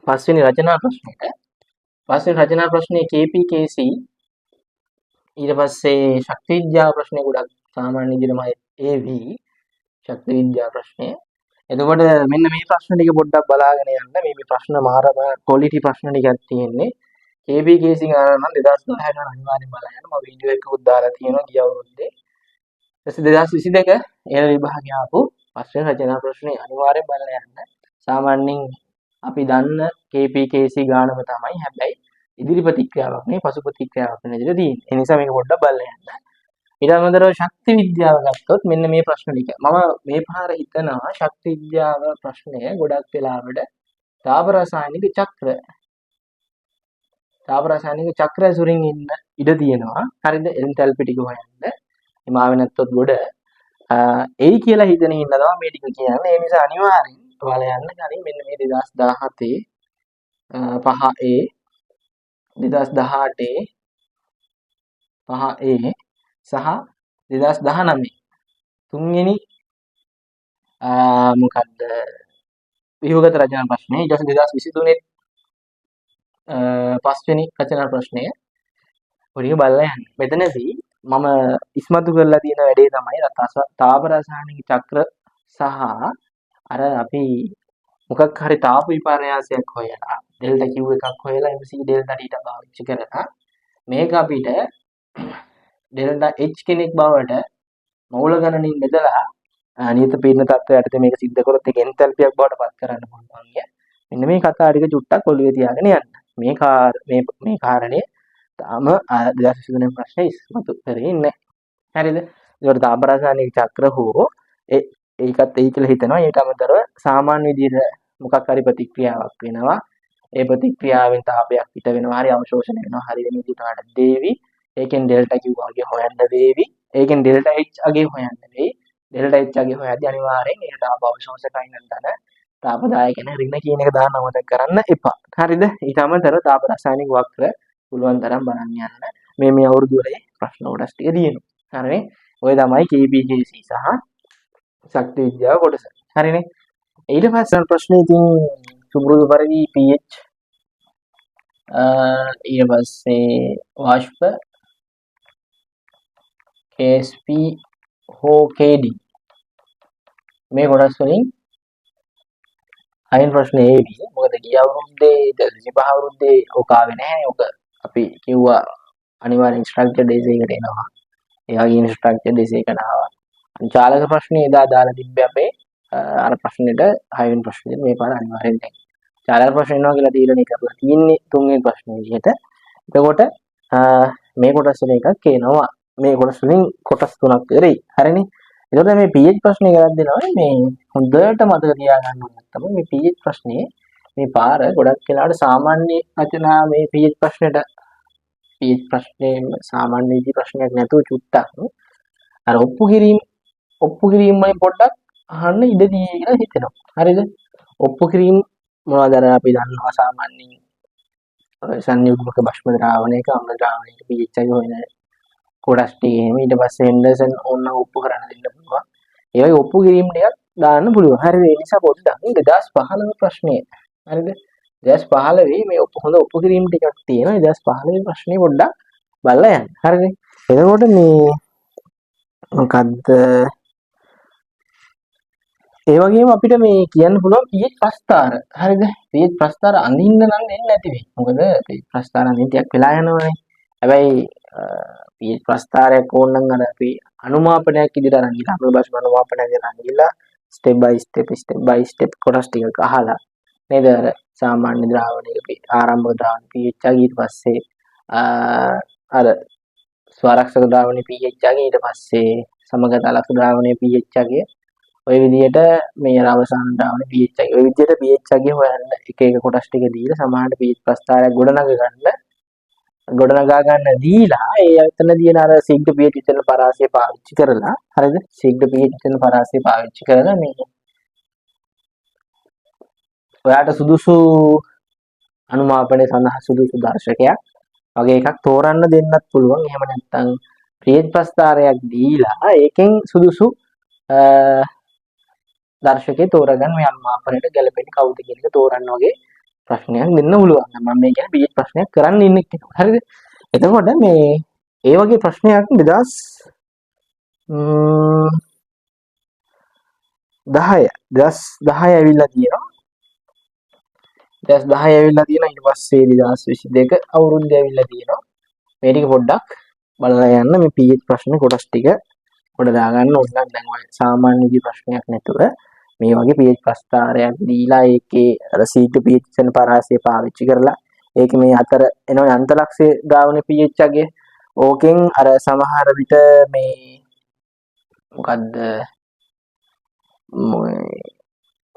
පස්වෙනි රචනා ප්‍රශ්නෙට. පස්වෙනි රචනා ප්‍රශ්නේ KPKC. ඊට පස්සේ ශක්ති විද්‍යාව ප්‍රශ්නේ ගොඩක් සාමාන්‍ය විදිහටම AV ශක්ති විද්‍යාව ප්‍රශ්නය. එතකොට මෙන්න මේ ප්‍රශ්න ටික පොඩ්ඩක් බලාගෙන යන්න. මේ ප්‍රශ්න මාරම ක්වොලිටි ප්‍රශ්න ටිකක් තියෙන්නේ. KPKC ගාන නම් 2010 ගාන අනිවාර්යෙන් බලන්න. මම වීඩියෝ එකකුත් දාලා තියෙනවා ගිය අවුරුද්දේ. ඊට 2022 ඒ විභාගය ආපු පස්වෙනි රචනා ප්‍රශ්නේ අනිවාර්යෙන් බලලා යන්න. සාමාන්‍යයෙන් අපි දන්න KPKC ගානම තමයි. හැබැයි ඉදිරි ප්‍රතික්‍රියාවක් නේ පසු ප්‍රතික්‍රියාවක් නේ විදිහට තියෙන්නේ. ඒ නිසා මේක පොඩ්ඩක් බලලා යන්න. ඊට අමතරව ශක්ති විද්‍යාව ගත්තොත් මෙන්න මේ ප්‍රශ්න ටික. මම මේ පාර හිතනවා ශක්ති විද්‍යාව ප්‍රශ්නය ගොඩක් වෙලාවට තාප රසායනික චක්‍ර ඇසුරින් ඉන්න ඉඩ තියෙනවා. හරිද? එන්තැල්පි ටික හොයන්න. එමාවෙ නැත්තොත් ගොඩ එයි කියලා හිතන ඉන්න තමයි මේ ටික කියන්නේ. ඒ නිසා අනිවාර්යෙන් ඔයාලා යන්න කලින් මෙන්න මේ 2017 5A 2018 5A සහ 2019 තුන්වෙනි මොකද්ද ව්‍යුහගත රචනා ප්‍රශ්නය. ඊට පස්සේ 2023 පස්වෙනි රචනා ප්‍රශ්නය ඔය බලලා යන්න. මෙතනදී මම ඉස්මතු කරලා තියෙන වැඩේ තමයි තාප රසායනික චක්‍ර සහ අර අපි මොකක් හරි තාප විපර්යාසයක් හොයලා ඩෙල්ටා Q එකක් හොයලා MC ඩෙල්ටා ඩීටා පාවිච්චි කරලා මේක අපිට ඩෙල්ටා H කෙනෙක් බවට මූල ගණනින් බෙදලා නියත පීඩන තත්ත්වයට මේක සිද්ධ කරොත් ඒක එන්තැල්පියක් බවට පත් කරන්න පුළුවන් කිය. මෙන්න මේ කතා ටික චුට්ටක් ඔළුවේ තියාගෙන යන්න. මේ කාරණේ තාම 2023 ප්‍රශ්නේ ඉස්මතු කරේ නැහැ. හරිද? ඒකට තාප රසායනික චක්‍ර හෝ ඒකත් එයි කියලා හිතනවා. ඊට අමතරව සාමාන්‍ය විදිහට මොකක් හරි ප්‍රතික්‍රියාවක් වෙනවා. ඒ ප්‍රතික්‍රියාවෙන් තාපයක් පිට වෙනවා. හරි අවශෝෂණය වෙනවා. හරි වෙන විදිහට දේවි. ඒකෙන් ඩෙල්ටා Q වගේ හොයන්න වේවි. ඒකෙන් ඩෙල්ටා H අගේ හොයන්න වෙයි. ඩෙල්ටා H අගේ හොයද්දී අනිවාර්යෙන් ඒ තාප අවශෝෂකයින් නැත්නම් තාපදායක නැ ඍණ කියන එක දාන්න අමතක කරන්න එපා. හරිද? ඊට අමතරව තාප රසායනික වක්‍ර පුළුවන් තරම් බලන්න යන්න. මේ අවුරුදු වල ප්‍රශ්න කොටස් ටික දිනනවා. හරිනේ? ඔය තමයි KPKC සහ ශක්ති විද්‍යාව කොටස. හරිනේ? ඊට පස්සේ ප්‍රශ්නේ ඉතින් සුබුරුදු පරිදි pH ඊට පස්සේ වාෂ්ප KSP හෝ KD මේ කොටස් වලින් අයින් ප්‍රශ්නේ ඒවි. මොකද ගිය අවුරුද්දේ 2025 අවුරුද්දේ ඔක ආවේ නැහැ. ඔක අපි කිව්වා අනිවාර්යෙන් ස්ට්‍රක්චර් ඩේස් එකට එනවා. ඒ වගේම ස්ට්‍රක්චර් ඩේස් එකට ආවා. චාලක ප්‍රශ්නේ එදා දාලා තිබ්බේ අපේ අර ප්‍රශ්නෙට 6 වෙනි ප්‍රශ්නේ මේ පාර අනිවාර්යෙන් නැහැ. චාලක ප්‍රශ්න එනවා කියලා තීරණය කරලා තියෙන්නේ 3 වෙනි ප්‍රශ්නේ විදිහට. එතකොට මේ කොටස් වල එකක් එනවා. මේ කොටස් වලින් කොටස් තුනක් කරේ. හරිනේ? එතකොට මේ pH ප්‍රශ්නේ කරක් දෙනවා. මේ හොඳට මතක තියාගන්න ඕනේ තමයි මේ pH ප්‍රශ්නේ මේ පාර ගොඩක් වෙලාවට සාමාන්‍ය රචනා මේ pH ප්‍රශ්නෙට pH ප්‍රශ්නේ සාමාන්‍ය විදි ප්‍රශ්නයක් නැතුව චුට්ටක් අර ඔප්පු කිරීම වලින් පොඩ්ඩක් අහන්න ඉඩ දී කියලා හිතෙනවා. හරිද? ඔප්පු කිරීම මොනවද අපි දන්නවා සාමාන්‍යයෙන් සංයුග්මක භස්ම ද්‍රාවණයක අම්ල ද්‍රාවණයක pH එක හොයන කොටස් ටික එහෙම ඊට පස්සේ හෙන්ඩර්සන් ඕන ඔප්පු කරන්න දෙන්න පුළුවන්. ඒ වගේ ඔප්පු කිරීම ටිකක් දාන්න පුළුවන්. හරිද? ඒ නිසා පොඩ්ඩක් 2015 ප්‍රශ්නේ. හරිද? 2015 මේ හොඳ ඔප්පු කිරීම ටිකක් තියෙනවා. 2015 ප්‍රශ්නේ පොඩ්ඩක් බලලා යන්න. හරිද? එතකොට මේ මොකද්ද ඒ වගේම අපිට මේ කියන්න පුළුවන් pH ප්‍රස්ථාර. හරිද? pH ප්‍රස්ථාර අඳින්න නම් දෙන්නේ නැති වෙයි. මොකද pH ප්‍රස්ථාර අඳින්න ටිකක් වෙලා යනවානේ. හැබැයි pH ප්‍රස්ථාරයක් ඕන නම් අර අපි අනුමාපනයක් ඉදිරියට අරන් ගිහලා අපේ භාෂා අනුමාපනයක් අරන් ගිහලා ස්ටෙප් බයි ස්ටෙප් කොටස් ටිකක් අහලා නේද? අර සාමාන්‍ය ද්‍රාවණයක ආරම්භක ද්‍රාවණ pH එක ඊට පස්සේ අර ස්වරක්ෂක ද්‍රාවණයේ pH එක ඊට පස්සේ සමගතලක ද්‍රාවණයේ pH එක ඔය විදිහට මේ අවසාන ද්‍රාවණයේ pH එක. ඔය විදිහට pH එක හොයන්න එක කොටස් ටික දීලා සමානට pH ප්‍රස්ථාරයක් ගොඩනගා ගන්න දීලා ඒ එතන දින අර සිග්ඩ pH විතර පරාසය පාවිච්චි කරලා හරිද? සිග්ඩ pH විතර පරාසය පාවිච්චි කරලා මේ ඔයාට සුදුසු අනුමාපනයේ සඳහා සුදුසු දර්ශකයක් වගේ එකක් තෝරන්න දෙන්නත් පුළුවන්. එහෙම නැත්නම් pH ප්‍රස්ථාරයක් දීලා ඒකෙන් සුදුසු දර්ශකේ තෝරගන්න මේ අනුමාපනයට ගැලපෙන්නේ කවුද කියන එක තෝරන්න වගේ ප්‍රශ්නයක් දෙන්න පුළුවන්. මම මේ කියන්නේ PH ප්‍රශ්නයක් කරන්න ඉන්නේ කෙනෙක්. හරිද? එතකොට මේ ඒ වගේ ප්‍රශ්නයක් 2010 ඇවිල්ලා තියෙනවා. 2010 ඇවිල්ලා තියෙනවා. ඊට පස්සේ 2022 අවුරුද්දේ ඇවිල්ලා තියෙනවා. මේ ටික පොඩ්ඩක් බලලා යන්න මේ PH ප්‍රශ්න කොටස් ටික පොඩ දාගන්න ඕන නම් දැන් ඔය සාමාන්‍ය විදි ප්‍රශ්නයක් නැතුව මේ වගේ PH ප්‍රස්ථාරයක් දීලා ඒකේ අර C2 PH වෙන පරාසය පාවිච්චි කරලා ඒක මේ අතර එනවා අන්තලක්ෂය ගාවනේ PH අගේ ඕකෙන් අර සමහර විට මේ මොකද්ද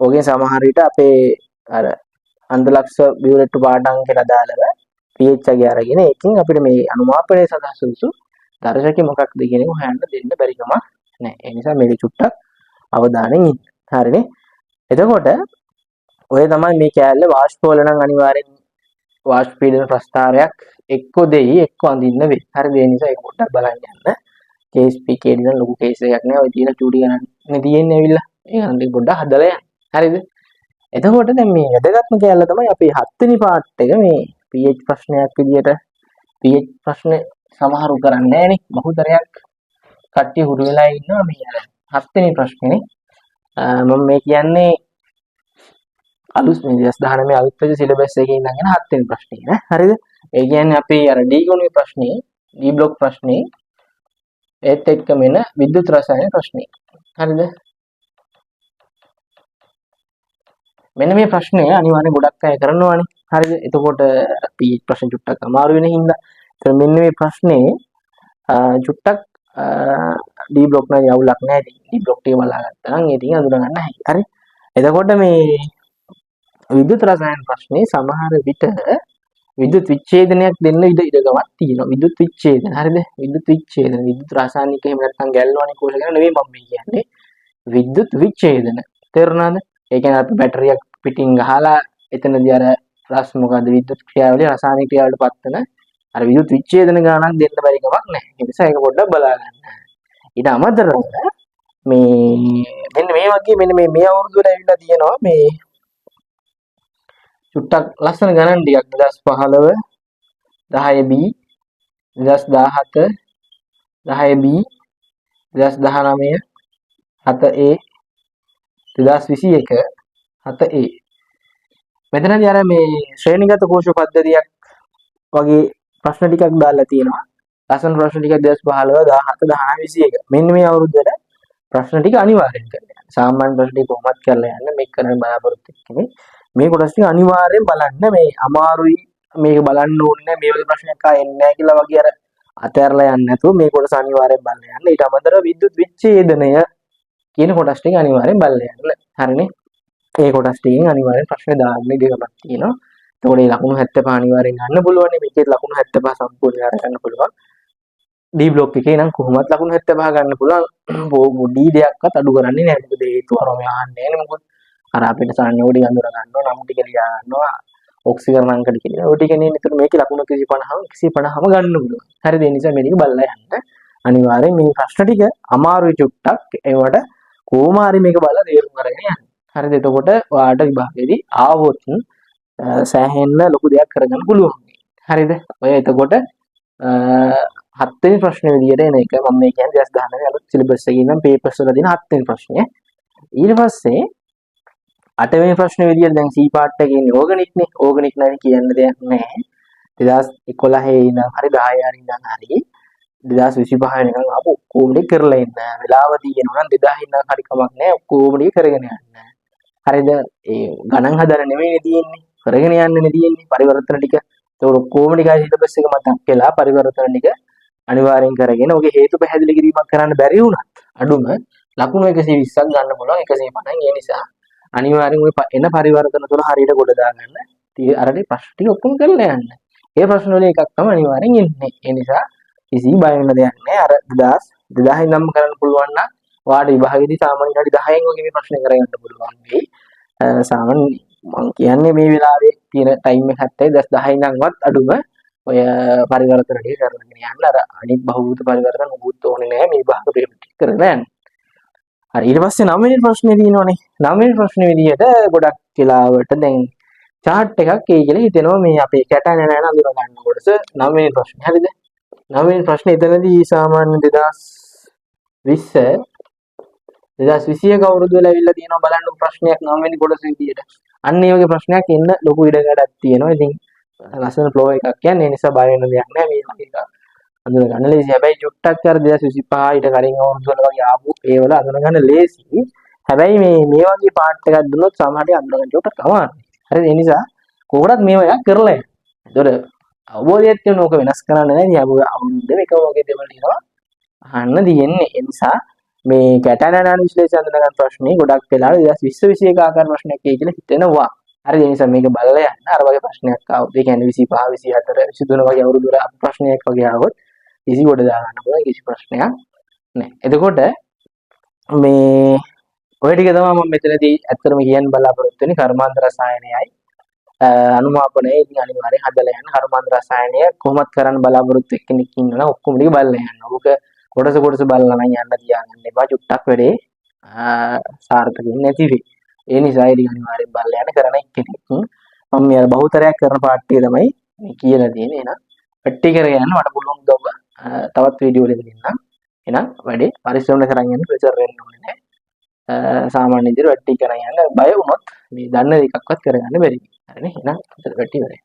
ඕකෙන් සමහර විට අපේ අර අන්තලක්ෂ බියුලට් පාඩංගකට අදාළව PH අගේ අරගෙන ඒකෙන් අපිට මේ අනුමාපනයේ සඳහා සුදුසු දර්ශකය මොකක්ද කියන එක හොයන්න දෙන්න බැරි කමක් නැහැ. ඒ නිසා මේක චුට්ටක් අවධානයෙන් ඉන්න. හරිනේ. එතකොට ඔය තමයි මේ කෑල්ල වාෂ්ප වල නම් අනිවාර්යෙන් වාෂ්ප පීඩන ප්‍රස්ථාරයක් එක්ක දෙයි එක්ක අඳින්න වෙයි. හරිද? ඒ නිසා ඒක පොඩ්ඩක් බලන්න යන්න. කේස් PK දින ලොකු කේස් එකක් නෑ. ඔය තියෙන චූටි ගණන් තියෙන්නේ ඇවිල්ලා. ඒක අන්තිම පොඩ්ඩක් හදලා යන්න. හරිද? එතකොට දැන් මේ වැදගත්ම කෑල්ල තමයි අපේ 7 වෙනි පාර්ට් එක මේ PH ප්‍රශ්නයක් විදියට PH ප්‍රශ්න සමහරු කරන්නේ නෑනේ. බහුතරයක් කට්ටිය හුරු වෙලා ඉන්නවා මේ අර 7 වෙනි ප්‍රශ්නේ. මම මේ කියන්නේ අලුත් මේ 2019 අලුත් වෙච්ච සිලබස් එකේ ඉඳන් එන 7 වෙනි ප්‍රශ්නේ නේ. හරිද? ඒ කියන්නේ අපි අර D ගුණයේ ප්‍රශ්නේ, D බ්ලොක් ප්‍රශ්නේ ඒත් එක්කම එන විද්‍යුත් රසායන ප්‍රශ්නේ. හරිද? මෙන්න මේ ප්‍රශ්නය අනිවාර්යෙන් ගොඩක් අය කරනවානේ. හරිද? එතකොට PH ප්‍රශ්න චුට්ටක් අමාරු වෙන හින්දා. ඒත් මෙන්න මේ ප්‍රශ්නේ චුට්ටක් D බ්ලොක් නම් යවුලක් නැහැ. D බ්ලොක් ටික බලාගත්තා නම් ඒ ටික අඳුර ගන්න හැකියි. හරි? එතකොට මේ විද්‍යුත් රසායන ප්‍රශ්නේ සමහර විට විද්‍යුත් විච්ඡේදනයක් දෙන්න ඉඩකමක් තියෙනවා. විද්‍යුත් විච්ඡේදන. හරිද? විද්‍යුත් විච්ඡේදන. විද්‍යුත් රසායනික එහෙම නැත්නම් ගැල්වනික කෝෂ ගැන නෙවෙයි මම කියන්නේ. විද්‍යුත් විච්ඡේදන. තේරුණාද? ඒ කියන්නේ අපි බැටරියක් පිටින් ගහලා එතනදී අර රස් මොකද විද්‍යුත් ක්‍රියාවලිය රසායනික ක්‍රියාවලට පත් වෙන අර විද්‍යුත් විච්ඡේදන ගානක් දෙන්න බැරි කමක් නැහැ. ඒ නිසා ඒක පොඩ්ඩක් බලා ගන්න. ඊට අමතරව මේ මෙන්න මේ වගේ මෙන්න මේ අවුරුදු වල ඇවිල්ලා තියෙනවා මේ චුට්ටක් ලස්සන ගණන් ටිකක් 2015 10B 2017 10B 2019 7A 2021 7A මෙතනදී අර මේ ශ්‍රේණිගත කෝෂ පද්ධතියක් වගේ ප්‍රශ්න ටිකක් දාලා තියෙනවා. ලස්සන ප්‍රශ්න ටිකක් 2015 17 19 21 මෙන්න මේ අවුරුද්දේ ප්‍රශ්න ටික අනිවාර්යෙන් කරන්න. සාමාන්‍ය ප්‍රශ්න ටික කොහොමද කරලා යන්න මේක කරන්න බලාපොරොත්තු වෙන්නේ. මේ කොටස් ටික අනිවාර්යෙන් බලන්න. මේ අමාරුයි මේක බලන්න ඕනේ මේ වගේ ප්‍රශ්නයක් ආයෙන්නේ නැහැ කියලා වගේ අර අතහැරලා යන්න නැතුව මේ කොටස අනිවාර්යෙන් බලන්න යන්න. ඊට අමතරව විද්‍යුත් විච්ඡේදනය කියන කොටස් ටික අනිවාර්යෙන් බලලා යන්න. හරිනේ? ඒ කොටස් ටිකෙන් අනිවාර්යෙන් ප්‍රශ්න දාන්න ඉඩකමක් තියෙනවා. එතකොට මේ ලකුණු 75 අනිවාර්යෙන් ගන්න පුළුවන්. මේකේ ලකුණු 75 සම්පූර්ණයෙන් අරගන්න පුළුවන්. D බ්ලොක් එකේ නම් කොහොමත් ලකුණු 75 ගන්න පුළුවන්. D දෙයක්වත් අඩු කරන්නේ නැහැ. මොකද හේතුව අරම යහන්නේ නැහැ මොකද අර අපිට සංයෝගය අඳුර ගන්නවා නම් ටික ලියා ගන්නවා ඔක්සිජන් අංක ටික ලියනවා. ඔය ටික නේ නිතර මේකේ ලකුණු 150ම ගන්න පුළුවන්. හරිද? ඒ නිසා මේ ටික බලලා යන්න. අනිවාර්යෙන් මේ ප්‍රශ්න ටික අමාරුයි චුට්ටක්. ඒවට කොහොම හරි මේක බලලා තේරුම් අරගෙන යන්න. හරිද? එතකොට ඔයාලට විභාගයේදී ආවොත් සෑහෙන්න ලොකු දෙයක් කරගන්න පුළුවන්. හරිද? ඔය එතකොට 7 වෙනි ප්‍රශ්නේ විදියට එන එක මම මේ කියන්නේ 2019 අලුත් සිලබස් එකේ ඉඳන් පේපර්ස් වල තියෙන 7 වෙනි ප්‍රශ්නේ. ඊට පස්සේ 8 වෙනි ප්‍රශ්නේ විදියට දැන් C පාර්ට් එකේ ඉන්නේ ඕගනික් නේ. ඕගනික් නම් කියන්න දෙයක් නැහැ. 2011 ඉඳන් හරි 10 හරි ඉඳන් හරි 2025 වෙනකන් ආපු ඔක්කොම ටික කරලා ඉන්න. වෙලාව තියෙනවා නම් 2000 ඉඳන් හරි කමක් නැහැ. ඔක්කොම ටික කරගෙන යන්න. හරිද? ඒ ගණන් හදන්න නෙමෙයිනේ තියෙන්නේ. කරගෙන යන්නනේ තියෙන්නේ. පරිවර්තන ටික. ඒක ඔක්කොම ටිකයි සිලබස් එක මතක් වෙලා පරිවර්තන ටික අනිවාර්යෙන් කරගෙන ඔගේ හේතු පැහැදිලි කිරීමක් කරන්න බැරි වුණත් අඩුම ලකුණු 120ක් ගන්න පුළුවන් 150න්. ඒ නිසා අනිවාර්යෙන් ওই එන පරිවර්තන තුන හරියට ගොඩ දාගන්න. අරදී ප්‍රශ්න ටික ඔක්කොම කරලා යන්න. ඒ ප්‍රශ්න වල එකක් තමයි අනිවාර්යෙන් ඉන්නේ. ඒ නිසා කිසි බය වෙන්න දෙයක් නැහැ. අර 2000 ඉඳන්ම කරන්න පුළුවන් නම් ඔයාලට විභාගෙදී සාමාන්‍ය විනාඩි 10න් වගේ මේ ප්‍රශ්න කරගන්න පුළුවන් වෙයි. සාමාන්‍ය මම කියන්නේ මේ වෙලාවේ තියෙන ටයිම් එක 70 10 ඉඳන්වත් අඩුම ඔය පරිවර්තන ටික කරගෙන යන්න. අර අනිත් බහුභූත පරිවර්තන උගුත් ඕනේ නැහැ මේ විභාග පේපර් ටික කරලා යන්න. හරි ඊට පස්සේ 9 වෙනි ප්‍රශ්නේ තියෙනවනේ. 9 වෙනි ප්‍රශ්නේ විදිහට ගොඩක් වෙලාවට දැන් chart එකක් එයි කියලා හිතෙනවා මේ අපේ කැටයන නෑන අඳුර ගන්න කොටස 9 වෙනි ප්‍රශ්නේ. හරිද? 9 වෙනි ප්‍රශ්නේ එතනදී සාමාන්‍ය 2020 2021 අවුරුදු වල ඇවිල්ලා තියෙනවා බලන්න ප්‍රශ්නයක් 9 වෙනි කොටස විදියට. අන්න ඒ වගේ ප්‍රශ්නයක් එන්න ලොකු ඉඩකඩක් තියෙනවා. ඉතින් ලස්සන ෆ්ලෝ එකක් යන්නේ. ඒ නිසා බය වෙන්න දෙයක් නෑ මේ වගේ එක. අඳුර ගන්න ලේසි. හැබැයි චුට්ටක් අර 2025 ඊට කලින් අවුරුදු වල වගේ ආපු ඒවල අඳුර ගන්න ලේසි. හැබැයි මේ වගේ පාර්ට් එකක් දුන්නොත් සමහරට අඳුර ගන්න චුට්ටක් අමාරුයි. හරිද? ඒ නිසා කොහොමවත් මේව එකක් කරලා යන්න. ඒතොර අවබෝධයක් තියෙන ඕක වෙනස් කරන්න නෑ. ඉතින් අවුරුද්ද එක වගේ දේවල් තියෙනවා. අහන්න තියෙන්නේ. ඒ නිසා මේ කැටයන විශ්ලේෂණ අඳුනගන්න ප්‍රශ්නේ ගොඩක් වෙලාවට 2020 ආකාර ප්‍රශ්නයක් එයි කියලා හිතෙනවා. හරි ඒ නිසා මේක බලලා යන්න. අර වගේ ප්‍රශ්නයක් ආවොත් ඒ කියන්නේ 25 24 23 වගේ අවුරුදු වල ප්‍රශ්නයක් වගේ ආවොත් ඉසි කොට දා ගන්න පුළුවන් කිසි ප්‍රශ්නයක් නැහැ. එතකොට මේ ඔය ටික තමයි මම මෙතනදී ඇත්තටම කියන්න බලාපොරොත්තු වෙන්නේ කර්මාන්ත රසායනයයි අනුමාපනය. ඉතින් අනිවාර්යෙන් හදලා යන්න කර්මාන්ත රසායනය කොහොමද කරන්න බලාපොරොත්තු වෙ කෙනෙක් ඉන්නවා නම් ඔක්කොම ටික බලලා යන්න. ඕක කොටස බලලා නම් යන්න තියාගන්න එපා. චුට්ටක් වැඩේ සාර්ථක වෙන්නේ නැති වෙයි. ඒ නිසා ඉතින් අනිවාර්යෙන් බලලා යන්න කරන කෙනෙක්. මම මේ බහුතරයක් කරන පාර්ට් එක තමයි මේ කියලා තියෙන්නේ. එහෙනම් පැටි කරගෙන යන්න මට පුළුවන් ද ඔබ තවත් වීඩියෝ වලින් දෙන්නම්. එහෙනම් වැඩේ පරිස්සමෙන් කරන් යන්න ප්‍රෙෂර් වෙන්න ඕනේ නැහැ. සාමාන්‍ය විදිහට වැටි කරන් යන්න බය වුණොත් මේ දන්න එකක්වත් කරගන්න බැරි. හරිනේ? එහෙනම් වැටි ඉවරයි.